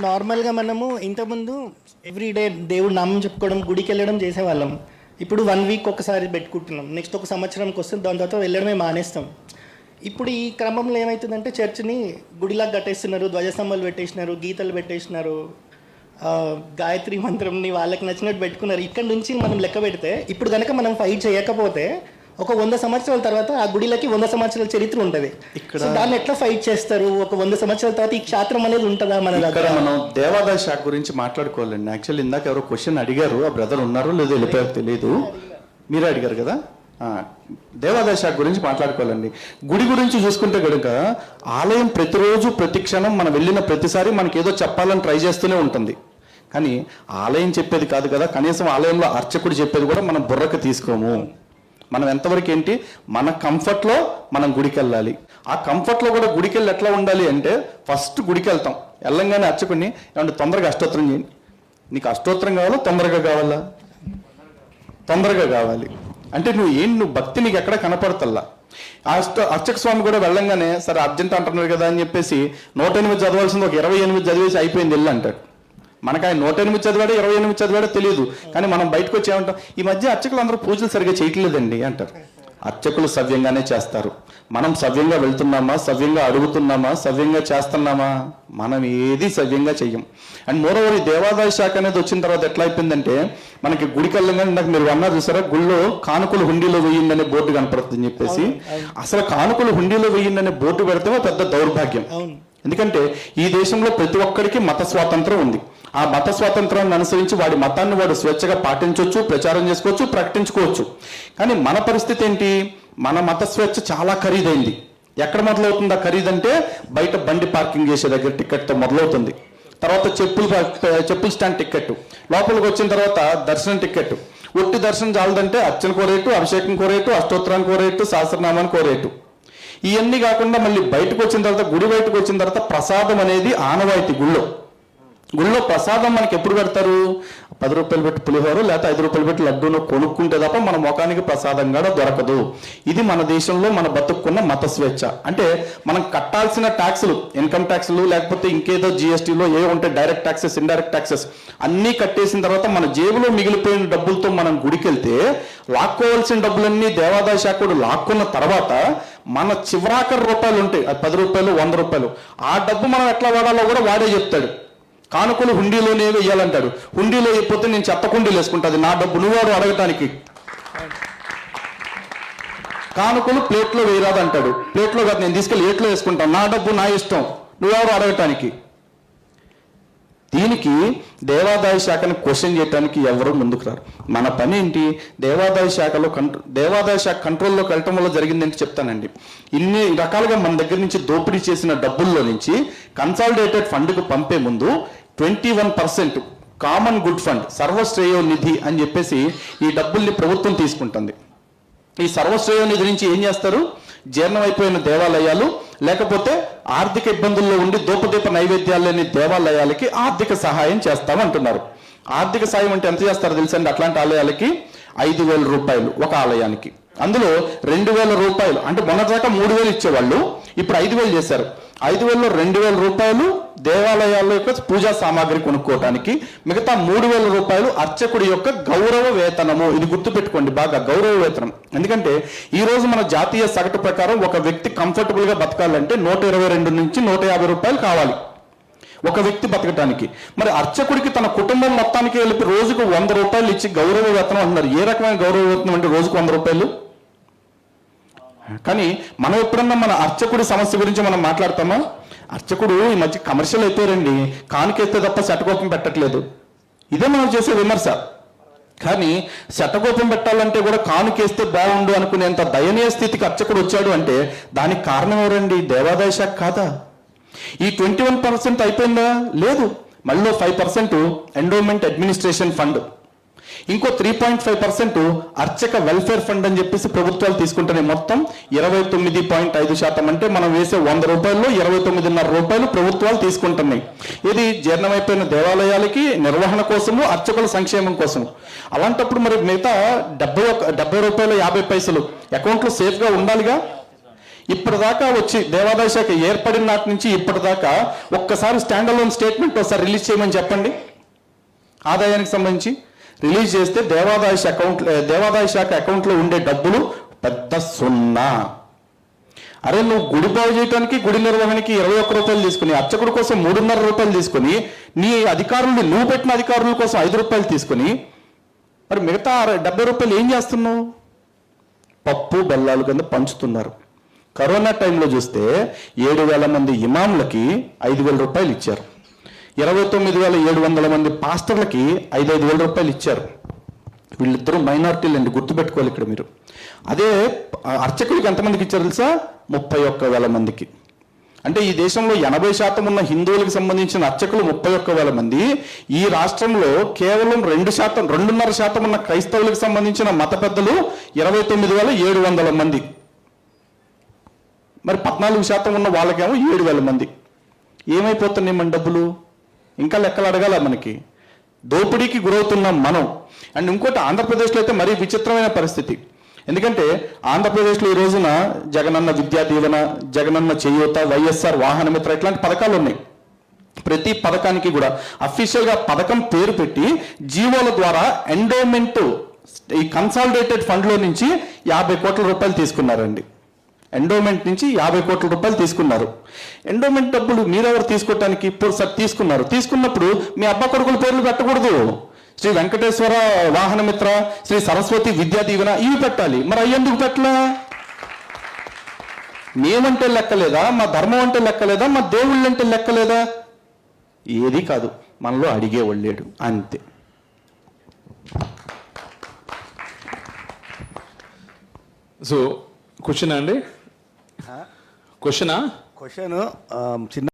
నార్మల్గా మనము ఇంతకుముందు ఎవ్రీడే దేవుడు నామం చెప్పుకోవడం గుడికి వెళ్ళడం చేసేవాళ్ళం. ఇప్పుడు 1 వీక్ ఒకసారి పెట్టుకుంటున్నాం, నెక్స్ట్ ఒక సంవత్సరంకి వస్తే దాని తర్వాత వెళ్ళడమే మానేస్తాం. ఇప్పుడు ఈ క్రమంలో ఏమవుతుందంటే చర్చిని గుడిలాగా కట్టేస్తున్నారు, ధ్వజస్తంభాలు పెట్టేసినారు, గీతలు పెట్టేసినారు, గాయత్రి మంత్రంని వాళ్ళకి నచ్చినట్టు పెట్టుకున్నారు. ఇక్కడ నుంచి మనం లెక్క పెడితే ఇప్పుడు కనుక మనం ఫైట్ చేయకపోతే ఒక 100 సంవత్సరాల తర్వాత ఆ గుడిలకి 100 సంవత్సరాల చరిత్ర ఉంటుంది. ఇక్కడ దాన్ని ఎట్లా ఫైట్ చేస్తారు? ఒక 100 సంవత్సరాల తర్వాత ఈ క్షేత్రం అనేది ఉంటుందా మన దగ్గర? మనం దేవాదాయ శాఖ గురించి మాట్లాడుకోవాలండి. యాక్చువల్లీ ఇందాక ఎవరో క్వశ్చన్ అడిగారు, ఆ బ్రదర్ ఉన్నారో లేదో వెళ్ళిపోయారో తెలియదు, మీరే అడిగారు కదా. దేవాదాయ శాఖ గురించి మాట్లాడుకోవాలండి. గుడి గురించి చూసుకుంటే కనుక ఆలయం ప్రతిరోజు ప్రతి క్షణం మనం వెళ్ళిన ప్రతిసారి మనకి ఏదో చెప్పాలని ట్రై చేస్తూనే ఉంటుంది. కానీ ఆలయం చెప్పేది కాదు కదా, కనీసం ఆలయంలో అర్చకుడు చెప్పేది కూడా మనం బుర్రకు తీసుకోము. మనం ఎంతవరకు ఏంటి, మన కంఫర్ట్లో మనం గుడికి వెళ్ళాలి. ఆ కంఫర్ట్లో కూడా గుడికి వెళ్ళి ఎట్లా ఉండాలి అంటే, ఫస్ట్ గుడికి వెళ్తాం, వెళ్ళంగానే అర్చకుడిని ఏమంటే తొందరగా అష్టోత్తరం చేయండి, నీకు అష్టోత్తరం కావాలా తొందరగా కావాలా? తొందరగా కావాలి అంటే నువ్వు భక్తి నీకు ఎక్కడ కనపడతల్లా. అర్చక స్వామి కూడా వెళ్ళంగానే సరే అర్జెంట్ అంటున్నారు కదా అని చెప్పేసి 108 చదవాల్సింది ఒక 28 చదివేసి అయిపోయింది వెళ్ళి అంటాడు. మనకు ఆయన 108 చదివాడో 28 చదివాడో తెలియదు, కానీ మనం బయటకు వచ్చి ఏమంటాం, ఈ మధ్య అర్చకులు అందరూ పూజలు సరిగ్గా చేయట్లేదండి అంటారు. అర్చకులు సవ్యంగానే చేస్తారు. మనం సవ్యంగా వెళ్తున్నామా, సవ్యంగా అడుగుతున్నామా, సవ్యంగా చేస్తున్నామా? మనం ఏది సవ్యంగా చెయ్యం. అండ్ మోరోవర్ ఈ దేవాదాయ శాఖ అనేది వచ్చిన తర్వాత ఎట్లా అయిపోయిందంటే, మనకి గుడికి వెళ్ళగానే నాకు మీరు అన్నారు చూసారా, గుళ్ళో కానుకలు హుండీలో వేయండి అనే బోర్డు కనపడుతుందని చెప్పేసి. అసలు కానుకలు హుండీలో వేయండి అనే బోర్డు పెడితే పెద్ద దౌర్భాగ్యం. ఎందుకంటే ఈ దేశంలో ప్రతి ఒక్కరికి మత స్వాతంత్రం ఉంది. ఆ మత స్వాతంత్రాన్ని అనుసరించి వాడి మతాన్ని వాడు స్వేచ్ఛగా పాటించవచ్చు, ప్రచారం చేసుకోవచ్చు, ప్రకటించుకోవచ్చు. కానీ మన పరిస్థితి ఏంటి, మన మత స్వేచ్ఛ చాలా ఖరీదైంది. ఎక్కడ మొదలవుతుంది ఆ ఖరీదంటే, బయట బండి పార్కింగ్ చేసే దగ్గర టికెట్తో మొదలవుతుంది. తర్వాత చెప్పుల స్టాండ్ టికెట్, లోపలికి వచ్చిన తర్వాత దర్శనం టికెట్. ఒట్టి దర్శనం చాలదంటే అర్చన కోరేటు, అభిషేకం కోరేటు, అష్టోత్తరానికి కోరేటు, సహస్రనామానికి కోరేటు. ఇవన్నీ కాకుండా మళ్ళీ బయటకు వచ్చిన తర్వాత, గుడి బయటకు వచ్చిన తర్వాత ప్రసాదం అనేది ఆనవాయితీ. గుళ్ళో ప్రసాదం మనకి ఎప్పుడు పెడతారు, 10 రూపాయలు పెట్టి పులిహోర లేకపోతే 5 రూపాయలు పెట్టి లడ్డూను కొనుక్కుంటే తప్ప మన ముఖానికి ప్రసాదం కూడా దొరకదు. ఇది మన దేశంలో మన బతుక్కున్న మత స్వేచ్ఛ. అంటే మనం కట్టాల్సిన ట్యాక్సులు, ఇన్కమ్ ట్యాక్సులు లేకపోతే ఇంకేదో జిఎస్టీలో ఏ ఉంటాయి, డైరెక్ట్ ట్యాక్సెస్, ఇండైరెక్ట్ ట్యాక్సెస్ అన్నీ కట్టేసిన తర్వాత మన జేబులో మిగిలిపోయిన డబ్బులతో మనం గుడికి వెళ్తే, లాక్కోవాల్సిన డబ్బులన్నీ దేవాదాయ శాఖడు లాక్కున్న తర్వాత మన చివరాఖరు రూపాయలు ఉంటాయి, 10 రూపాయలు 100 రూపాయలు, ఆ డబ్బు మనం ఎట్లా వాడాలో కూడా వాడే చెప్తాడు. కానుకలు హుండీలోనే వేయాలంటాడు. హుండీలో అయిపోతే నేను చెత్త కుండీలు వేసుకుంటుంది, నా డబ్బు నువ్వాడు అడగటానికి. కానుకలు ప్లేట్లో వేయరాదంటాడు, ప్లేట్లో కాదు నేను తీసుకెళ్ళి ఏట్లో వేసుకుంటాను, నా డబ్బు నా ఇష్టం, నువ్వెవరు అడగటానికి. దీనికి దేవాదాయ శాఖను క్వశ్చన్ చేయడానికి ఎవరు ముందుకు రారు. మన పని ఏంటి, దేవాదాయ శాఖ కంట్రోల్లోకి వెళ్ళటం వల్ల జరిగింది ఏంటి చెప్తానండి. ఇన్ని రకాలుగా మన దగ్గర నుంచి దోపిడీ చేసిన డబ్బుల్లో నుంచి కన్సాలిడేటెడ్ ఫండ్కు పంపే ముందు 21% కామన్ గుడ్ ఫండ్, సర్వశ్రేయో నిధి అని చెప్పేసి ఈ డబ్బుల్ని ప్రభుత్వం తీసుకుంటుంది. ఈ సర్వశ్రేయో నిధి నుంచి ఏం చేస్తారు, జీర్ణమైపోయిన దేవాలయాలు లేకపోతే ఆర్థిక ఇబ్బందుల్లో ఉండి దూపదీప నైవేద్యాలు లేని దేవాలయాలకి ఆర్థిక సహాయం చేస్తామంటున్నారు. ఆర్థిక సాయం అంటే ఎంత చేస్తారో తెలుసండి, అట్లాంటి ఆలయాలకి 5,000 రూపాయలు ఒక ఆలయానికి. అందులో 2,000 రూపాయలు అంటే మొన్నటిదాకా 3,000 ఇచ్చేవాళ్ళు, ఇప్పుడు 5,000 చేశారు. 5,000లో 2,000 రూపాయలు దేవాలయాల యొక్క పూజా సామాగ్రి కొనుక్కోవటానికి, మిగతా 3,000 రూపాయలు అర్చకుడి యొక్క గౌరవ వేతనము. ఇది గుర్తుపెట్టుకోండి బాగా, గౌరవ వేతనం. ఎందుకంటే ఈ రోజు మన జాతీయ సగటు ప్రకారం ఒక వ్యక్తి కంఫర్టబుల్ గా బతకాలంటే 122 నుంచి 150 రూపాయలు కావాలి ఒక వ్యక్తి బతకటానికి. మరి అర్చకుడికి తన కుటుంబం మొత్తానికి వెళ్ళి రోజుకు 100 రూపాయలు ఇచ్చి గౌరవ వేతనం అంటున్నారు. ఏ రకమైన గౌరవ వేతనం అంటే రోజుకు 100 రూపాయలు? కానీ మనం ఎప్పుడన్నా మన అర్చకుడి సమస్య గురించి మనం మాట్లాడతామా? అర్చకుడు ఈ మధ్య కమర్షియల్ అయిపోయారండి, కానుకేస్తే తప్ప శటకోపం పెట్టట్లేదు. ఇదే మనం చేసే విమర్శ. కానీ శటకోపం పెట్టాలంటే కూడా కానుకేస్తే బాగుండు అనుకునేంత దయనీయ స్థితికి అర్చకుడు వచ్చాడు అంటే దానికి కారణం ఎవరండి, దేవాదాయ శాఖ కాదా? ఈ 21% అయిపోయిందా? లేదు. మళ్ళీ 5% ఎండోమెంట్ అడ్మినిస్ట్రేషన్ ఫండ్, ఇంకో 3.5% అర్చక వెల్ఫేర్ ఫండ్ అని చెప్పేసి ప్రభుత్వాలు తీసుకుంటున్నాయి. మొత్తం 29.5%. అంటే మనం వేసే 100 రూపాయల్లో 29.5 రూపాయలు ప్రభుత్వాలు తీసుకుంటున్నాయి. ఇది జీర్ణమైపోయిన దేవాలయాలకి నిర్వహణ కోసము, అర్చకుల సంక్షేమం కోసం. అలాంటప్పుడు మరి మిగతా 70 రూపాయలు 50 పైసలు అకౌంట్లో సేఫ్గా ఉండాలిగా. ఇప్పటిదాకా వచ్చి దేవాదాయ శాఖ ఏర్పడిన నాటి నుంచి ఇప్పటిదాకా ఒక్కసారి స్టాండ్ అలోన్ స్టేట్మెంట్ ఒకసారి రిలీజ్ చేయమని చెప్పండి. ఆదాయానికి సంబంధించి రిలీజ్ చేస్తే దేవాదాయ శాఖ అకౌంట్లో ఉండే డబ్బులు పెద్ద సున్నా. అరే నువ్వు గుడి బాగు చేయడానికి గుడి నిర్వహణకి 21 రూపాయలు తీసుకుని, అర్చకుడి కోసం 3.5 రూపాయలు తీసుకుని, నీ అధికారులు నువ్వు పెట్టిన అధికారుల కోసం 5 రూపాయలు తీసుకుని, మరి మిగతా 70 రూపాయలు ఏం చేస్తున్నావు? పప్పు బెల్లాలు కింద పంచుతున్నారు. కరోనా టైంలో చూస్తే 7,000 మంది ఇమాములకి 5,000 రూపాయలు ఇచ్చారు. 29,700 మంది పాస్టర్లకి 5,000 రూపాయలు ఇచ్చారు. వీళ్ళిద్దరూ మైనారిటీలు అండి, గుర్తుపెట్టుకోవాలి ఇక్కడ మీరు. అదే అర్చకులకి ఎంతమందికి ఇచ్చారు తెలుసా? 31,000 మందికి. అంటే ఈ దేశంలో 80% ఉన్న హిందువులకు సంబంధించిన అర్చకులు 31,000 మంది. ఈ రాష్ట్రంలో కేవలం 2.5% ఉన్న క్రైస్తవులకు సంబంధించిన మత పెద్దలు 29,700 మంది. మరి 14% ఉన్న వాళ్ళకేమో 7,000 మంది. ఏమైపోతున్నాయి మన డబ్బులు? ఇంకా లెక్కలు అడగాల మనకి. దోపిడీకి గురవుతున్నాం మనం. అండ్ ఇంకోటి, ఆంధ్రప్రదేశ్లో అయితే మరీ విచిత్రమైన పరిస్థితి. ఎందుకంటే ఆంధ్రప్రదేశ్లో ఈ రోజున జగనన్న విద్యా దీవెన, జగనన్న చేయూత, వైఎస్ఆర్ వాహన మిత్ర ఇట్లాంటి పథకాలు ఉన్నాయి. ప్రతి పథకానికి కూడా అఫీషియల్గా పథకం పేరు పెట్టి జీవోల ద్వారా ఎండోమెంట్, ఈ కన్సాలిడేటెడ్ ఫండ్లో నుంచి 50 కోట్ల రూపాయలు తీసుకున్నారండి. ఎండోమెంట్ నుంచి 50 కోట్ల రూపాయలు తీసుకున్నారు. ఎండోమెంట్ డబ్బులు మీరెవరు తీసుకోవటానికి? ఇప్పుడు సార్ తీసుకున్నప్పుడు మీ అబ్బా కొడుకుల పేర్లు పెట్టకూడదు. శ్రీ వెంకటేశ్వర వాహన మిత్ర, శ్రీ సరస్వతి విద్యా దీవెన ఇవి పెట్టాలి. మరి అయ్యేందుకు పెట్టలా? మేమంటే లెక్కలేదా? మా ధర్మం అంటే లెక్కలేదా? మా దేవుళ్ళు అంటే లెక్కలేదా? ఏది కాదు, మనలో అడిగేవాళ్ళు లేడు, అంతే. సో క్వశ్చన్ అండి, క్వశ్చనా? క్వశ్చన్ చిన్న